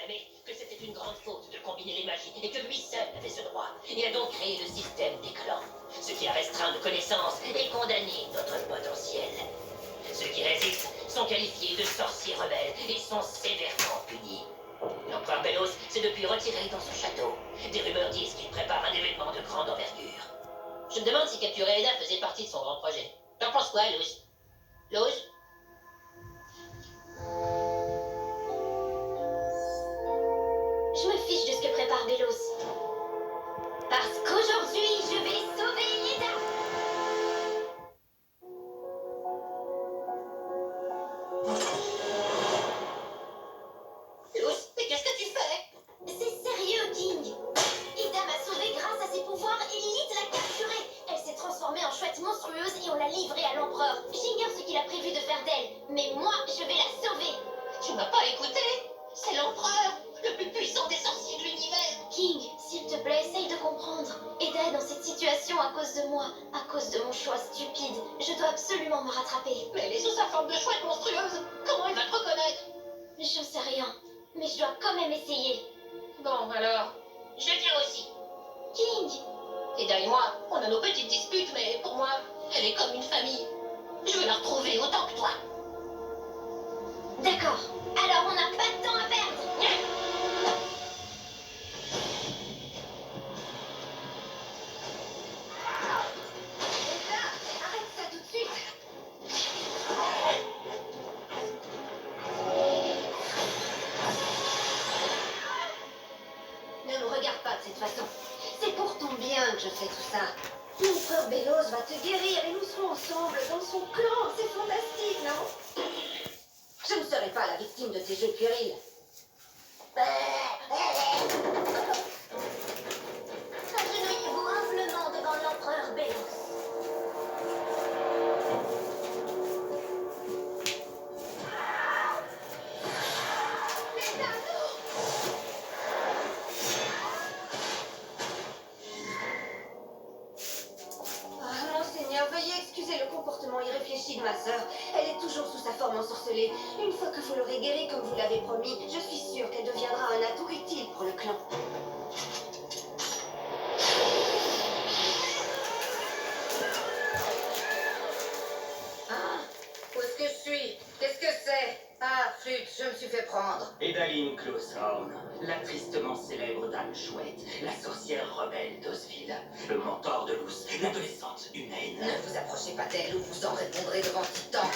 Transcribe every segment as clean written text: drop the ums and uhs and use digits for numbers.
proclamé que c'était une grande faute de combiner les magies et que lui seul avait ce droit. Il a donc créé le système des clans, ce qui a restreint nos connaissances et condamné notre potentiel. Ceux qui résistent sont qualifiés de sorciers rebelles et sont sévèrement punis. L'empereur Belos s'est depuis retiré dans son château. Des rumeurs disent qu'il prépare un événement de grande envergure. Je me demande si capturer Eda faisait partie de son grand projet. T'en penses quoi, Luz? Luz? Je me fiche de ce que prépare Belos. Parce qu'aujourd'hui, je vais sauver Eda. Luz, mais qu'est-ce que tu fais? C'est sérieux, King. Eda m'a sauvée grâce à ses pouvoirs et Lilith l'a capturée. Elle s'est transformée en chouette monstrueuse et on l'a livrée à l'empereur. J'ignore ce qu'il a prévu de faire d'elle, mais moi, je vais la sauver. Tu m'as pas écouté? C'est l'empereur, le plus puissant des sorciers de l'univers. King, s'il te plaît, essaye de comprendre. Eda est dans cette situation à cause de moi, à cause de mon choix stupide. Je dois absolument me rattraper. Mais elle est sous sa forme de chouette monstrueuse. Comment elle va te reconnaître? J'en sais rien, mais je dois quand même essayer. Bon, alors, je viens aussi. King, Eda et moi, on a nos petites disputes, mais pour moi, elle est comme une famille. Je veux la retrouver autant que toi. d'accord. Alors on n'a pas de temps à perdre. Eda, arrête ça tout de suite. Ne me regarde pas de cette façon. C'est pour ton bien que je fais tout ça. L'empereur Belos va te guérir et nous serons ensemble dans son clan. C'est fantastique, non? Je ne serai pas la victime de tes jeux puérils. Agenouillez-vous humblement devant l'empereur Belos. Monseigneur, veuillez excuser le comportement irréfléchi de ma sœur. Elle est toujours sous sa forme ensorcelée. Une fois que vous l'aurez guérie comme vous l'avez promis, je suis sûre qu'elle deviendra un atout utile pour le clan. Ah, où est-ce que je suis? Qu'est-ce que c'est? Ah, flûte, je me suis fait prendre. Edaline Closehorn, la tristement célèbre Dame Chouette, la sorcière rebelle d'Osville, le mentor de Luz, l'adolescente humaine. Ne vous approchez pas d'elle ou vous en répondrez devant Titan.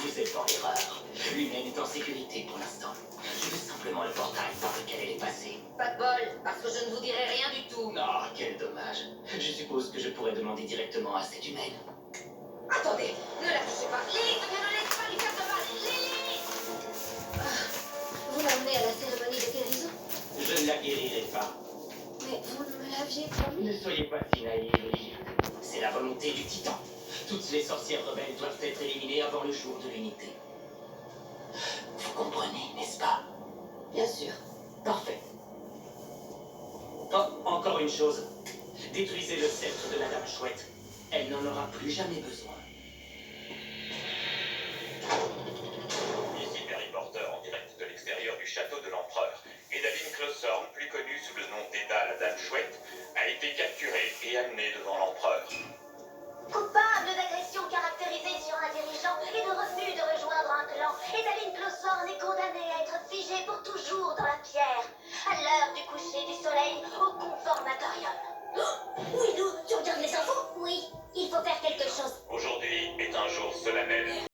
Vous êtes dans l'erreur. L'humaine est en sécurité pour l'instant. Je veux simplement le portail par lequel elle est passée. Pas de bol, parce que je ne vous dirai rien du tout. Ah, quel dommage. Je suppose que je pourrais demander directement à cette humaine. Attendez, ne la touchez pas. Lilith, ne me laisse pas lui faire de mal. Lilith! Vous l'emmenez à la cérémonie de guérison? Je ne la guérirai pas. Mais vous me l'aviez promis. Ne soyez pas si naïve, Lily. C'est la volonté du titan. Toutes les sorcières rebelles doivent être éliminées avant le jour de l'unité. Vous comprenez, n'est-ce pas? Bien sûr. Parfait. Oh, encore une chose. Détruisez le sceptre de la Dame Chouette. Elle n'en aura plus jamais besoin. Ici Perry Porter en direct de l'extérieur du château de l'empereur. Edaline Closehorn, plus connue sous le nom d'Eda la Dame Chouette, a été capturée et amenée devant l'empereur. Coupable d'agression caractérisée sur un dirigeant et de refus de rejoindre